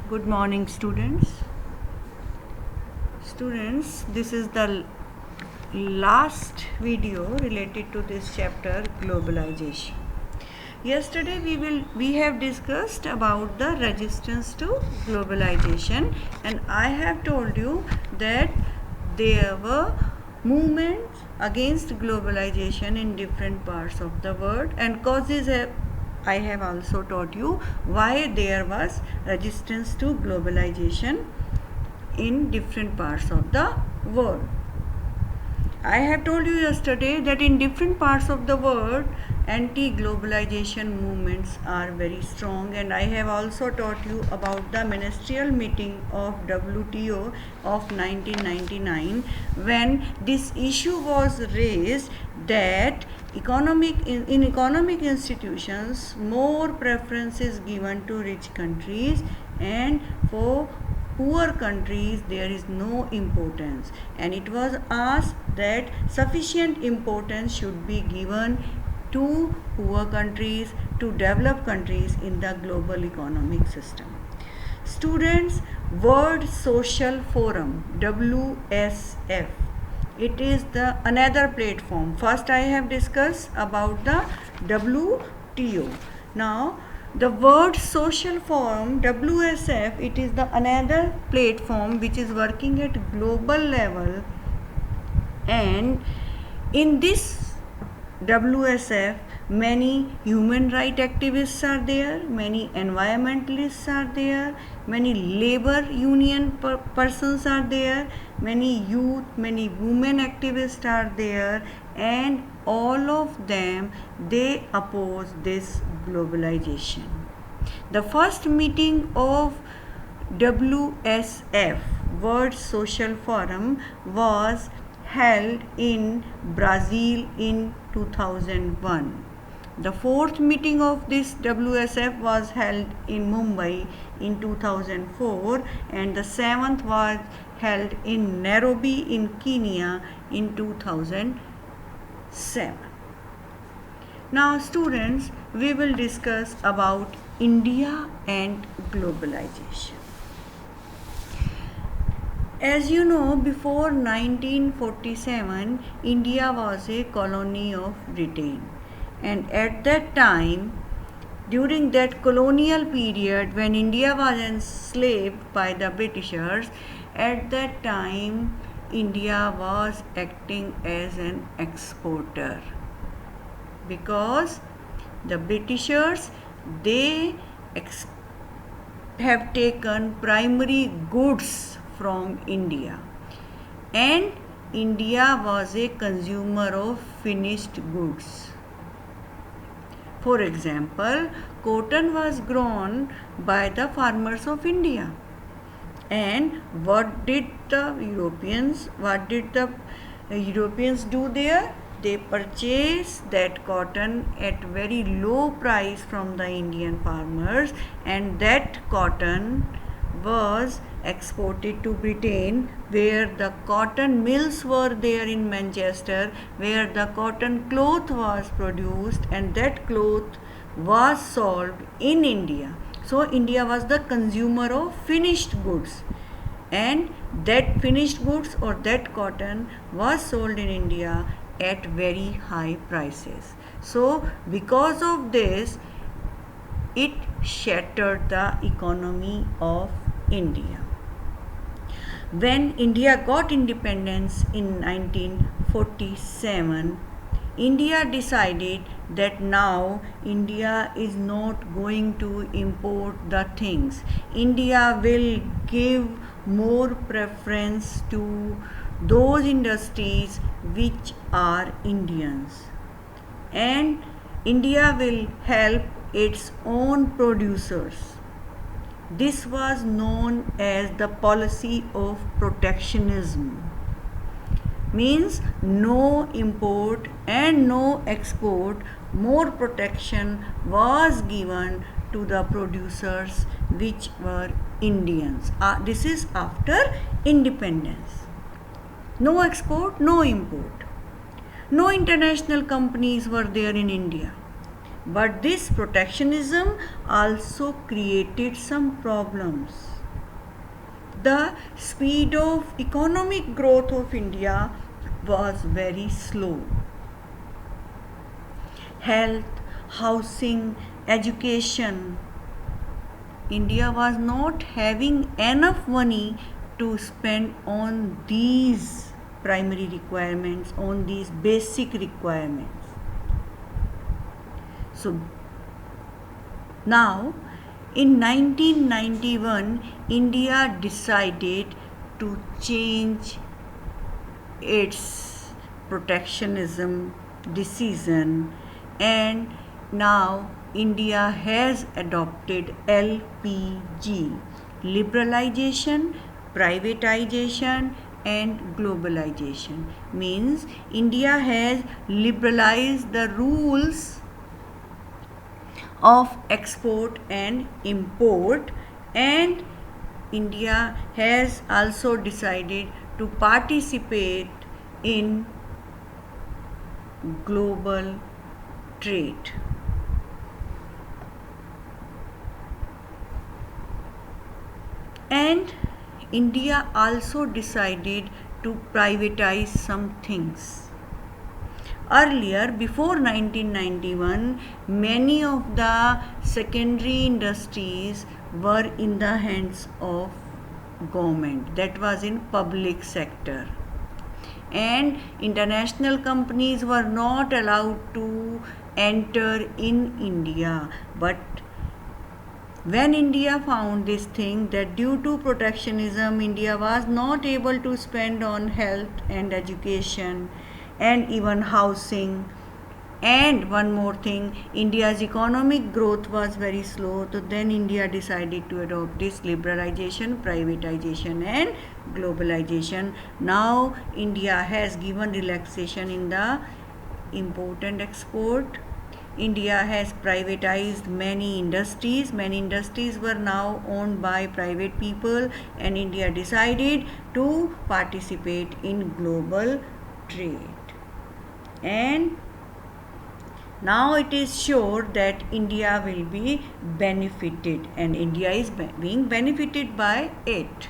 Good morning, students. Students, this is the last video related to this chapter, globalization. Yesterday we have discussed about the resistance to globalization, and I have told you that there were movements against globalization in different parts of the world, and causes I have also taught you why there was resistance to globalization in different parts of the world. I have told you yesterday that in different parts of the world, anti-globalization movements are very strong, and I have also taught you about the ministerial meeting of WTO of 1999, when this issue was raised that in economic institutions more preference is given to rich countries, and for poor countries there is no importance, and it was asked that sufficient importance should be given to poor countries, to developed countries in the global economic system. Students, World Social Forum, WSF, it is the another platform. First I have discussed about the WTO. Now the World Social Forum, WSF, it is the another platform which is working at global level, and in this WSF many human rights activists are there, many environmentalists are there, many labor union persons are there, many youth, many women activists are there, and all of them, they oppose this globalization. The first meeting of WSF, World Social Forum, was held in Brazil in 2001. The fourth meeting of this WSF was held in Mumbai in 2004, and the seventh was held in Nairobi in Kenya in 2007. Now students, we will discuss about India and globalization. As you know, before 1947, India was a colony of Britain, and at that time, during that colonial period when India was enslaved by the Britishers, at that time India was acting as an exporter, because the Britishers, they have taken primary goods from India, and India was a consumer of finished goods. For example, cotton was grown by the farmers of India, and what did the Europeans do there? They purchased that cotton at very low price from the Indian farmers, and that cotton was exported to Britain, where the cotton mills were there in Manchester, where the cotton cloth was produced, and that cloth was sold in India. So India was the consumer of finished goods, and that finished goods or that cotton was sold in India at very high prices. So because of this, it shattered the economy of India. When India got independence in 1947, India decided that now India is not going to import the things. India will give more preference to those industries which are Indians, and India will help its own producers. This was known as the policy of protectionism. Means no import and no export, more protection was given to the producers which were Indians. This is after independence. No export, no import. No international companies were there in India. But this protectionism also created some problems. The speed of economic growth of India was very slow. Health, housing, education. India was not having enough money to spend on these primary requirements, on these basic requirements. So now in 1991, India decided to change its protectionism decision, and now India has adopted LPG, liberalization, privatization and globalization. Means India has liberalized the rules of export and import, and India has also decided to participate in global trade. And India also decided to privatize some things. Earlier, before 1991, many of the secondary industries were in the hands of government, that was in public sector, and international companies were not allowed to enter in India. But when India found this thing, that due to protectionism India was not able to spend on health and education and even housing, and one more thing, India's economic growth was very slow, so then India decided to adopt this liberalization, privatization and globalization. Now India has given relaxation in the import and export. India has privatized many industries. Many industries were now owned by private people, and India decided to participate in global trade. And now it is sure that India will be benefited, and India is being benefited by it.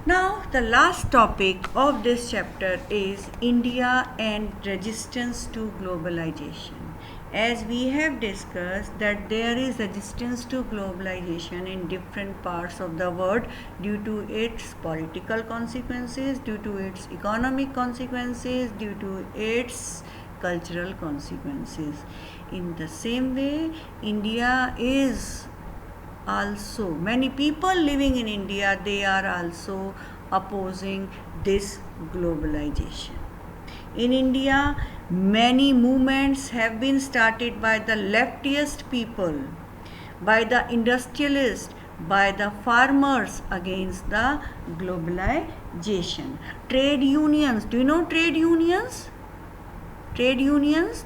Now the last topic of this chapter is India and resistance to globalization. As we have discussed that there is resistance to globalization in different parts of the world due to its political consequences, due to its economic consequences, due to its cultural consequences. In the same way, India is also, many people living in India, they are also opposing this globalization. In India, many movements have been started by the leftiest people, by the industrialists, by the farmers against the globalization. Trade unions, do you know trade unions? Trade unions,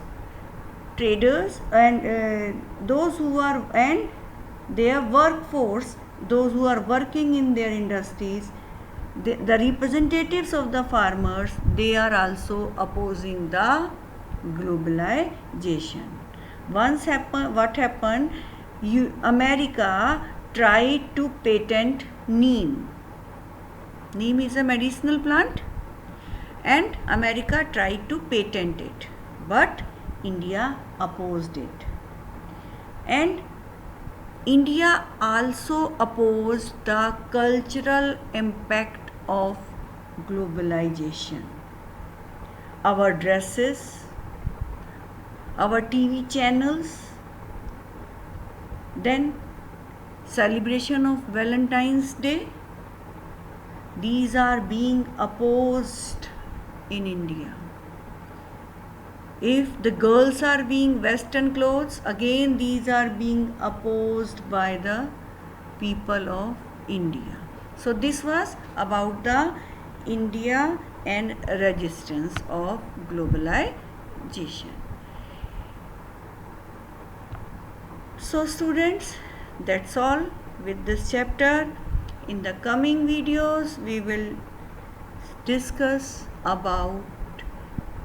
traders and those who are, and their workforce, those who are working in their industries, the representatives of the farmers, they are also opposing the globalization. What happened? America tried to patent neem. Neem is a medicinal plant, and America tried to patent it, but India opposed it. And India also opposed the cultural impact of globalization. Our dresses, our TV channels, then celebration of Valentine's Day, these are being opposed in India. If the girls are being Western clothes, again these are being opposed by the people of India. So this was about the India and resistance of globalization. So students, that's all with this chapter. In the coming videos we will discuss about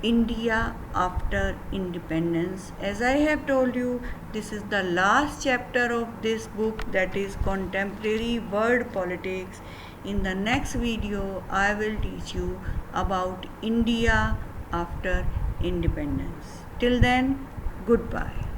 India after independence. As I have told you, this is the last chapter of this book, that is Contemporary World Politics. In the next video, I will teach you about India after independence. Till then, goodbye.